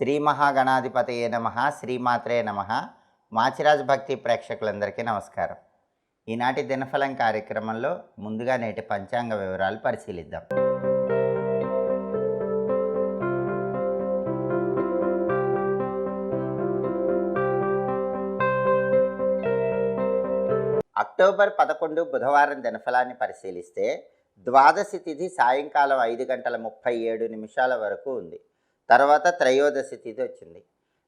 శ్రీ మహాగణాధిపతయే నమః, శ్రీమాత్రే నమః. మాచిరాజ్ భక్తి ప్రేక్షకులందరికీ నమస్కారం. ఈనాటి దినఫలం కార్యక్రమంలో ముందుగా నేటి పంచాంగ వివరాలు పరిశీలిద్దాం. అక్టోబర్ 11 బుధవారం దినఫలాన్ని పరిశీలిస్తే ద్వాదశి తిథి సాయంకాలం 5:37 వరకు ఉంది. తర్వాత త్రయోదశి తిథి వచ్చింది.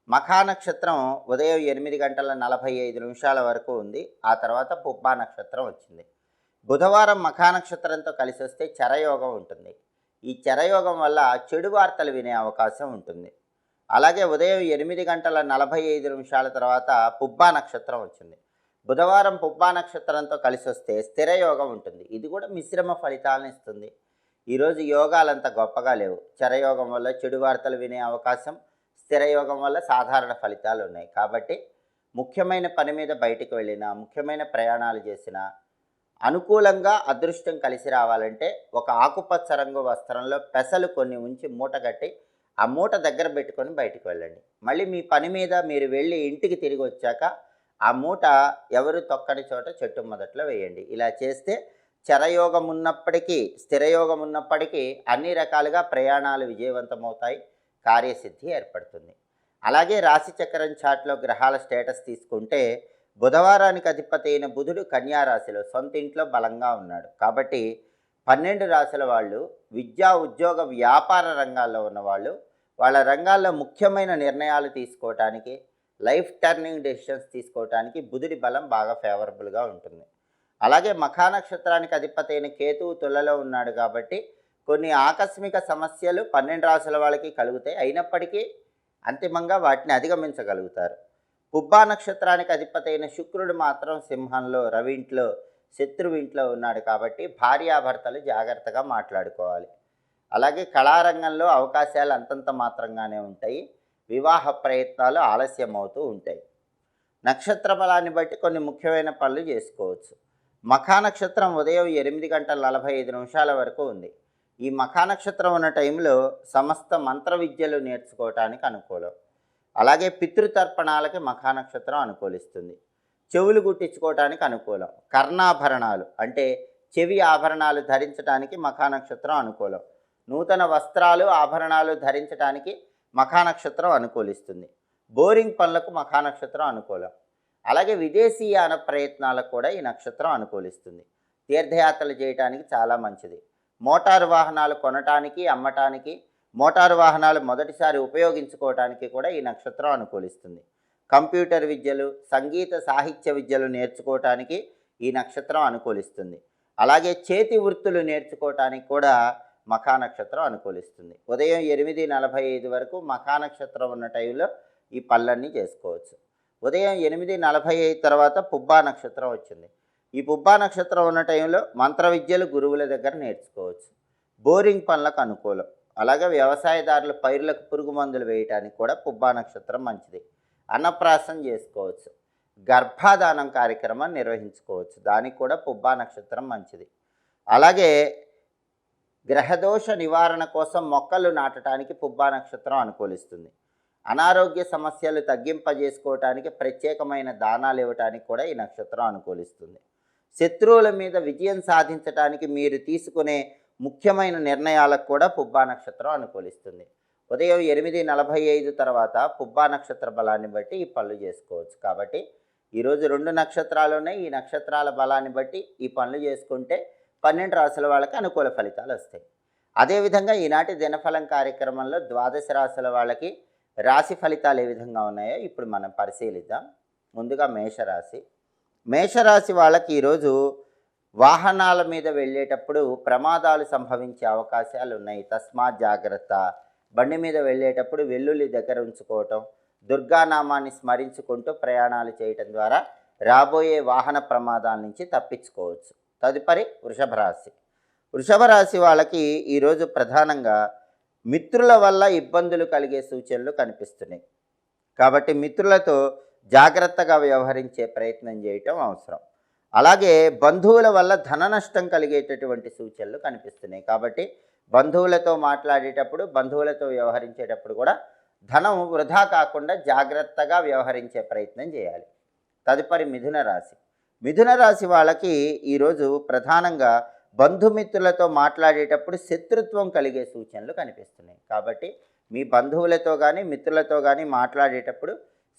మఖా నక్షత్రం ఉదయం 8:45 వరకు ఉంది. ఆ తర్వాత పుబ్బా నక్షత్రం వచ్చింది. బుధవారం మఖా నక్షత్రంతో కలిసి వస్తే చరయోగం ఉంటుంది. ఈ చరయోగం వల్ల చెడు వార్తలు వినే అవకాశం ఉంటుంది. అలాగే ఉదయం 8:45 తర్వాత పుబ్బా నక్షత్రం వచ్చింది. బుధవారం పుబ్బా నక్షత్రంతో కలిసి వస్తే స్థిరయోగం ఉంటుంది. ఇది కూడా మిశ్రమ ఫలితాలను ఇస్తుంది. ఈరోజు యోగాలంత గొప్పగా లేవు. చరయోగం వల్ల చెడు వార్తలు వినే అవకాశం, స్థిరయోగం వల్ల సాధారణ ఫలితాలు ఉన్నాయి. కాబట్టి ముఖ్యమైన పని మీద బయటికి వెళ్ళినా, ముఖ్యమైన ప్రయాణాలు చేసినా అనుకూలంగా అదృష్టం కలిసి రావాలంటే ఒక ఆకుపచ్చ రంగు వస్త్రంలో పెసలు కొన్ని ఉంచి మూట కట్టి ఆ మూట దగ్గర పెట్టుకొని బయటికి వెళ్ళండి. మళ్ళీ మీ పని మీద మీరు వెళ్ళి ఇంటికి తిరిగి వచ్చాక ఆ మూట ఎవరు తొక్కని చోట చెట్టు మొదట్లో వేయండి. ఇలా చేస్తే చరయోగం ఉన్నప్పటికీ, స్థిరయోగం ఉన్నప్పటికీ అన్ని రకాలుగా ప్రయాణాలు విజయవంతమవుతాయి, కార్యసిద్ధి ఏర్పడుతుంది. అలాగే రాశిచక్రం చాట్లో గ్రహాల స్టేటస్ తీసుకుంటే బుధవారానికి అధిపతి అయిన బుధుడు కన్యా రాశిలో సొంత ఇంట్లో బలంగా ఉన్నాడు. కాబట్టి 12 రాశుల వాళ్ళు విద్యా, ఉద్యోగ, వ్యాపార రంగాల్లో ఉన్నవాళ్ళు వాళ్ళ రంగాల్లో ముఖ్యమైన నిర్ణయాలు తీసుకోవటానికి, లైఫ్ టర్నింగ్ డెసిషన్స్ తీసుకోవటానికి బుధుడి బలం బాగా ఫేవరబుల్గా ఉంటుంది. అలాగే మఖా నక్షత్రానికి అధిపతి అయిన కేతువు తులలో ఉన్నాడు కాబట్టి కొన్ని ఆకస్మిక సమస్యలు 12 రాశుల వాళ్ళకి కలుగుతాయి. అయినప్పటికీ అంతిమంగా వాటిని అధిగమించగలుగుతారు. పుబ్బా నక్షత్రానికి అధిపతి అయిన శుక్రుడు మాత్రం సింహంలో, రవింట్లో, శత్రువింట్లో ఉన్నాడు కాబట్టి భార్యాభర్తలు జాగ్రత్తగా మాట్లాడుకోవాలి. అలాగే కళారంగంలో అవకాశాలు అంతంత మాత్రంగానే ఉంటాయి. వివాహ ప్రయత్నాలు ఆలస్యం అవుతూ ఉంటాయి. నక్షత్ర బలాన్ని బట్టి కొన్ని ముఖ్యమైన పనులు చేసుకోవచ్చు. మఖా నక్షత్రం ఉదయం 8:45 వరకు ఉంది. ఈ మఖా నక్షత్రం ఉన్న టైంలో సమస్త మంత్ర విద్యలు నేర్చుకోవటానికి అనుకూలం. అలాగే పితృతర్పణాలకి మఖా నక్షత్రం అనుకూలిస్తుంది. చెవులు గుట్టించుకోవటానికి అనుకూలం. కర్ణాభరణాలు అంటే చెవి ఆభరణాలు ధరించడానికి మఖా నక్షత్రం అనుకూలం. నూతన వస్త్రాలు, ఆభరణాలు ధరించడానికి మఖా నక్షత్రం అనుకూలిస్తుంది. బోరింగ్ పనులకు మఖా నక్షత్రం అనుకూలం. అలాగే విదేశీయాన ప్రయత్నాలకు కూడా ఈ నక్షత్రం అనుకూలిస్తుంది. తీర్థయాత్రలు చేయడానికి చాలా మంచిది. మోటారు వాహనాలు కొనటానికి, అమ్మటానికి, మోటారు వాహనాలు మొదటిసారి ఉపయోగించుకోవటానికి కూడా ఈ నక్షత్రం అనుకూలిస్తుంది. కంప్యూటర్ విద్యలు, సంగీత, సాహిత్య విద్యలు నేర్చుకోవటానికి ఈ నక్షత్రం అనుకూలిస్తుంది. అలాగే చేతి వృత్తులు నేర్చుకోవటానికి కూడా మఖా నక్షత్రం అనుకూలిస్తుంది. ఉదయం 8:45 వరకు మఖా నక్షత్రం ఉన్న టైంలో ఈ పనులన్నీ చేసుకోవచ్చు. ఉదయం 8:45 తర్వాత పుబ్బా నక్షత్రం వచ్చింది. ఈ పుబ్బా నక్షత్రం ఉన్న టైంలో మంత్ర విద్యలు గురువుల దగ్గర నేర్చుకోవచ్చు. బోరింగ్ పనులకు అనుకూలం. అలాగే వ్యవసాయదారుల పైర్లకు పురుగు మందులు వేయటానికి కూడా పుబ్బా నక్షత్రం మంచిది. అన్నప్రాసం చేసుకోవచ్చు. గర్భాధానం కార్యక్రమం నిర్వహించుకోవచ్చు. దానికి కూడా పుబ్బా నక్షత్రం మంచిది. అలాగే గ్రహదోష నివారణ కోసం మొక్కలు నాటడానికి పుబ్బా నక్షత్రం అనుకూలిస్తుంది. అనారోగ్య సమస్యలు తగ్గింపజేసుకోవటానికి ప్రత్యేకమైన దానాలు ఇవ్వటానికి కూడా ఈ నక్షత్రం అనుకూలిస్తుంది. శత్రువుల మీద విజయం సాధించడానికి మీరు తీసుకునే ముఖ్యమైన నిర్ణయాలకు కూడా పుబ్బా నక్షత్రం అనుకూలిస్తుంది. ఉదయం 8:45 తర్వాత పుబ్బా నక్షత్ర బలాన్ని బట్టి ఈ పనులు చేసుకోవచ్చు. కాబట్టి ఈరోజు 2 నక్షత్రాలు ఉన్నాయి. ఈ నక్షత్రాల బలాన్ని బట్టి ఈ పనులు చేసుకుంటే 12 రాశుల వాళ్ళకి అనుకూల ఫలితాలు వస్తాయి. అదేవిధంగా ఈనాటి దినఫలం కార్యక్రమంలో ద్వాదశ రాశుల వాళ్ళకి రాశి ఫలితాలు ఏ విధంగా ఉన్నాయో ఇప్పుడు మనం పరిశీలిద్దాం. ముందుగా మేషరాశి. మేషరాశి వాళ్ళకి ఈరోజు వాహనాల మీద వెళ్ళేటప్పుడు ప్రమాదాలు సంభవించే అవకాశాలు ఉన్నాయి. తస్మాత్ జాగ్రత్త. బండి మీద వెళ్ళేటప్పుడు వెల్లుల్లి దగ్గర ఉంచుకోవటం, దుర్గానామాన్ని స్మరించుకుంటూ ప్రయాణాలు చేయటం ద్వారా రాబోయే వాహన ప్రమాదాల నుంచి తప్పించుకోవచ్చు. తదుపరి వృషభ రాశి. వృషభ రాశి వాళ్ళకి ఈరోజు ప్రధానంగా మిత్రుల వల్ల ఇబ్బందులు కలిగే సూచనలు కనిపిస్తున్నాయి. కాబట్టి మిత్రులతో జాగ్రత్తగా వ్యవహరించే ప్రయత్నం చేయటం అవసరం. అలాగే బంధువుల వల్ల ధన నష్టం కలిగేటటువంటి సూచనలు కనిపిస్తున్నాయి. కాబట్టి బంధువులతో మాట్లాడేటప్పుడు, బంధువులతో వ్యవహరించేటప్పుడు కూడా ధనం వృధా కాకుండా జాగ్రత్తగా వ్యవహరించే ప్రయత్నం చేయాలి. తదుపరి మిథున రాశి. మిథున రాశి వాళ్ళకి ఈరోజు ప్రధానంగా బంధుమిత్రులతో మాట్లాడేటప్పుడు శత్రుత్వం కలిగే సూచనలు కనిపిస్తున్నాయి. కాబట్టి మీ బంధువులతో కానీ మిత్రులతో కానీ మాట్లాడేటప్పుడు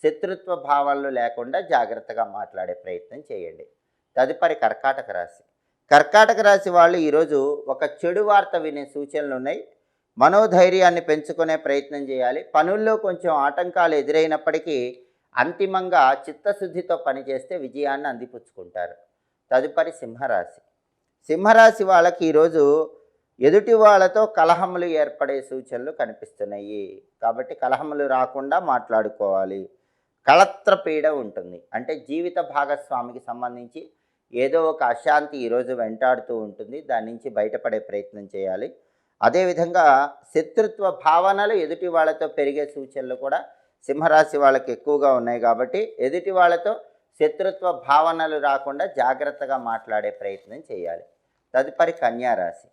శత్రుత్వ భావాలు లేకుండా జాగ్రత్తగా మాట్లాడే ప్రయత్నం చేయండి. తదుపరి కర్కాటక రాశి. కర్కాటక రాశి వాళ్ళు ఈరోజు ఒక చెడు వార్త వినే సూచనలు ఉన్నాయి. మనోధైర్యాన్ని పెంచుకునే ప్రయత్నం చేయాలి. పనుల్లో కొంచెం ఆటంకాలు ఎదురైనప్పటికీ అంతిమంగా చిత్తశుద్ధితో పనిచేస్తే విజయాన్ని అందిపుచ్చుకుంటారు. తదుపరి సింహరాశి. సింహరాశి వాళ్ళకి ఈరోజు ఎదుటి వాళ్ళతో కలహములు ఏర్పడే సూచనలు కనిపిస్తున్నాయి. కాబట్టి కలహములు రాకుండా మాట్లాడుకోవాలి. కళత్ర పీడ ఉంటుంది, అంటే జీవిత భాగస్వామికి సంబంధించి ఏదో ఒక అశాంతి ఈరోజు వెంటాడుతూ ఉంటుంది. దాని నుంచి బయటపడే ప్రయత్నం చేయాలి. అదేవిధంగా శత్రుత్వ భావనలు ఎదుటి వాళ్ళతో పెరిగే సూచనలు కూడా సింహరాశి వాళ్ళకి ఎక్కువగా ఉన్నాయి. కాబట్టి ఎదుటి వాళ్ళతో శత్రుత్వ భావనలు రాకుండా జాగ్రత్తగా మాట్లాడే ప్రయత్నం చేయాలి. తదుపరి కన్యారాశి.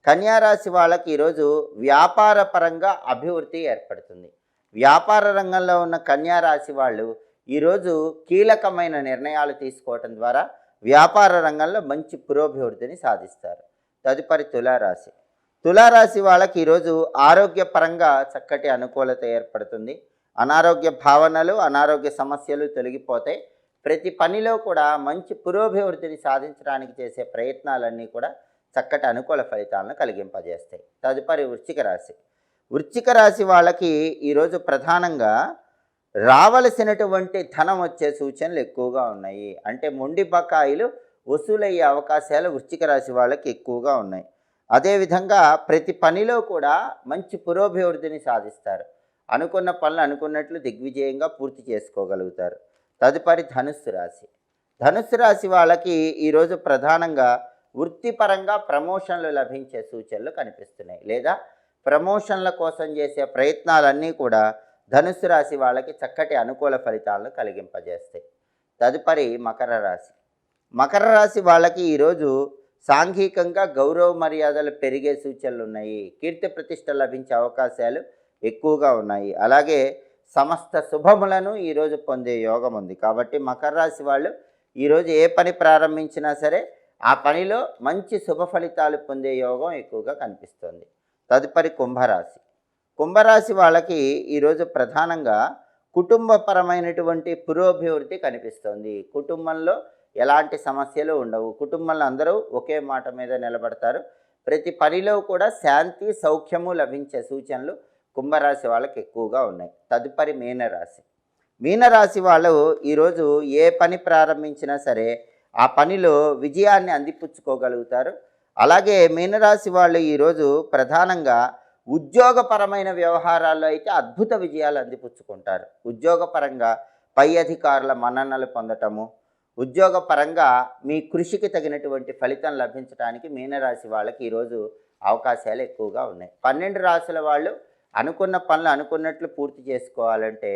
కన్యారాశి వాళ్ళకి ఈరోజు వ్యాపార పరంగా అభివృద్ధి ఏర్పడుతుంది. వ్యాపార రంగంలో ఉన్న కన్యారాశి వాళ్ళు ఈరోజు కీలకమైన నిర్ణయాలు తీసుకోవటం ద్వారా వ్యాపార రంగంలో మంచి పురోభివృద్ధిని సాధిస్తారు. తదుపరి తులారాశి. తులారాశి వాళ్ళకి ఈరోజు ఆరోగ్యపరంగా చక్కటి అనుకూలత ఏర్పడుతుంది. అనారోగ్య భావనలు, అనారోగ్య సమస్యలు తొలగిపోతాయి. ప్రతి పనిలో కూడా మంచి పురోభివృద్ధిని సాధించడానికి చేసే ప్రయత్నాలన్నీ కూడా చక్కటి అనుకూల ఫలితాలను కలిగింపజేస్తాయి. తదుపరి వృశ్చిక రాశి. వృశ్చిక రాశి వాళ్ళకి ఈరోజు ప్రధానంగా రావలసినటువంటి ధనం వచ్చే సూచనలు ఎక్కువగా ఉన్నాయి. అంటే మొండి బకాయిలు వసూలయ్యే అవకాశాలు వృశ్చిక రాశి వాళ్ళకి ఎక్కువగా ఉన్నాయి. అదేవిధంగా ప్రతి పనిలో కూడా మంచి పురోభివృద్ధిని సాధిస్తారు. అనుకున్న పనులు అనుకున్నట్లు దిగ్విజయంగా పూర్తి చేసుకోగలుగుతారు. తదుపరి ధనుస్సు రాశి. ధనుస్సు రాశి వాళ్ళకి ఈరోజు ప్రధానంగా వృత్తిపరంగా ప్రమోషన్లు లభించే సూచనలు కనిపిస్తున్నాయి. లేదా ప్రమోషన్ల కోసం చేసే ప్రయత్నాలన్నీ కూడా ధనుస్సు రాశి వాళ్ళకి చక్కటి అనుకూల ఫలితాలను కలిగింపజేస్తాయి. తదుపరి మకర రాశి. మకర రాశి వాళ్ళకి ఈరోజు సాంఘికంగా గౌరవ మర్యాదలు పెరిగే సూచనలు ఉన్నాయి. కీర్తి ప్రతిష్ట లభించే అవకాశాలు ఎక్కువగా ఉన్నాయి. అలాగే సమస్త శుభములను ఈరోజు పొందే యోగం ఉంది. కాబట్టి మకర రాశి వాళ్ళు ఈరోజు ఏ పని ప్రారంభించినా సరే ఆ పనిలో మంచి శుభ ఫలితాలు పొందే యోగం ఎక్కువగా కనిపిస్తుంది. తదుపరి కుంభరాశి. కుంభరాశి వాళ్ళకి ఈరోజు ప్రధానంగా కుటుంబపరమైనటువంటి పురోభివృద్ధి కనిపిస్తుంది. కుటుంబంలో ఎలాంటి సమస్యలు ఉండవు. కుటుంబంలో అందరూ ఒకే మాట మీద నిలబడతారు. ప్రతి పనిలో కూడా శాంతి సౌఖ్యము లభించే సూచనలు కుంభరాశి వాళ్ళకి ఎక్కువగా ఉన్నాయి. తదుపరి మీనరాశి. మీనరాశి వాళ్ళు ఈరోజు ఏ పని ప్రారంభించినా సరే ఆ పనిలో విజయాన్ని అందిపుచ్చుకోగలుగుతారు. అలాగే మీనరాశి వాళ్ళు ఈరోజు ప్రధానంగా ఉద్యోగపరమైన వ్యవహారాల్లో అయితే అద్భుత విజయాలు అందిపుచ్చుకుంటారు. ఉద్యోగపరంగా పై అధికారుల మన్ననలు పొందటము, ఉద్యోగపరంగా మీ కృషికి తగినటువంటి ఫలితం లభించడానికి మీనరాశి వాళ్ళకి ఈరోజు అవకాశాలు ఎక్కువగా ఉన్నాయి. 12 రాశుల వాళ్ళు అనుకున్న పనులు అనుకున్నట్లు పూర్తి చేసుకోవాలంటే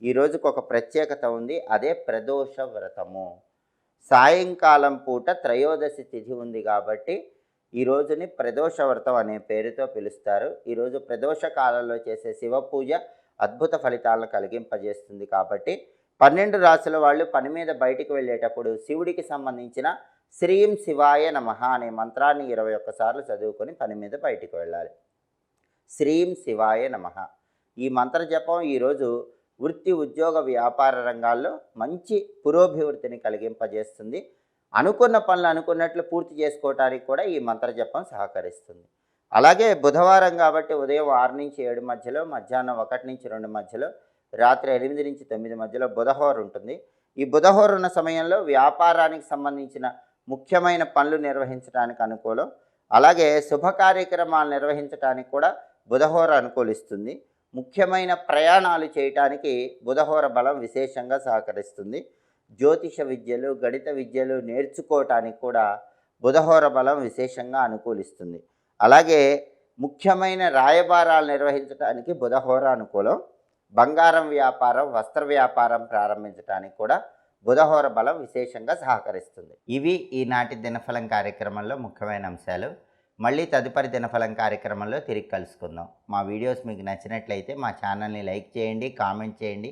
ఈ రోజుకు ఒక ప్రత్యేకత ఉంది. అదే ప్రదోష వ్రతము. సాయంకాలం పూట త్రయోదశి తిథి ఉంది కాబట్టి ఈ రోజుని ప్రదోష వ్రతం అనే పేరుతో పిలుస్తారు. ఈరోజు ప్రదోష కాలంలో చేసే శివ పూజ అద్భుత ఫలితాలను కలిగింపజేస్తుంది. కాబట్టి 12 రాశుల వాళ్ళు పని మీద బయటికి వెళ్ళేటప్పుడు శివుడికి సంబంధించిన శ్రీం శివాయ నమః అనే మంత్రాన్ని 21 సార్లు చదువుకొని పని మీద బయటికి వెళ్ళాలి. శ్రీం శివాయ నమః. ఈ మంత్ర జపం ఈరోజు వృత్తి ఉద్యోగ వ్యాపార రంగాల్లో మంచి పురోభివృద్ధిని కలిగింపజేస్తుంది. అనుకున్న పనులు అనుకున్నట్లు పూర్తి చేసుకోవడానికి కూడా ఈ మంత్ర జపం సహకరిస్తుంది. అలాగే బుధవారం కాబట్టి ఉదయం 6 నుంచి 7 మధ్యలో, మధ్యాహ్నం 1 నుంచి 2 మధ్యలో, రాత్రి 8 నుంచి 9 మధ్యలో బుధహోర ఉంటుంది. ఈ బుధహోర ఉన్న సమయంలో వ్యాపారానికి సంబంధించిన ముఖ్యమైన పనులు నిర్వహించడానికి అనుకూలం. అలాగే శుభ కార్యక్రమాలు నిర్వహించడానికి కూడా బుధహోర అనుకూలిస్తుంది. ముఖ్యమైన ప్రయాణాలు చేయటానికి బుధహోర బలం విశేషంగా సహకరిస్తుంది. జ్యోతిష విద్యలు, గణిత విద్యలు నేర్చుకోవటానికి కూడా బుధహోర బలం విశేషంగా అనుకూలిస్తుంది. అలాగే ముఖ్యమైన రాయబారాలు నిర్వహించడానికి బుధహోర అనుకూలం. బంగారం వ్యాపారం, వస్త్ర వ్యాపారం ప్రారంభించడానికి కూడా బుధహోర బలం విశేషంగా సహకరిస్తుంది. ఇవి ఈనాటి దినఫలం కార్యక్రమంలో ముఖ్యమైన అంశాలు. మళ్ళీ తదుపరి దినఫలం కార్యక్రమంలో తిరిగి కలుసుకుందాం. మా వీడియోస్ మీకు నచ్చినట్లయితే మా ఛానల్ని లైక్ చేయండి, కామెంట్ చేయండి.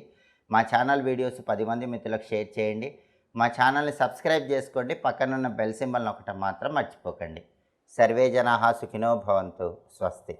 మా ఛానల్ వీడియోస్ 10 మంది మిత్రులకు షేర్ చేయండి. మా ఛానల్ని సబ్స్క్రైబ్ చేసుకోండి. పక్కనున్న బెల్ సింబల్ నొక్కటం మాత్రం మర్చిపోకండి. సర్వే జనాః సుఖినో భవంతు. స్వస్తి.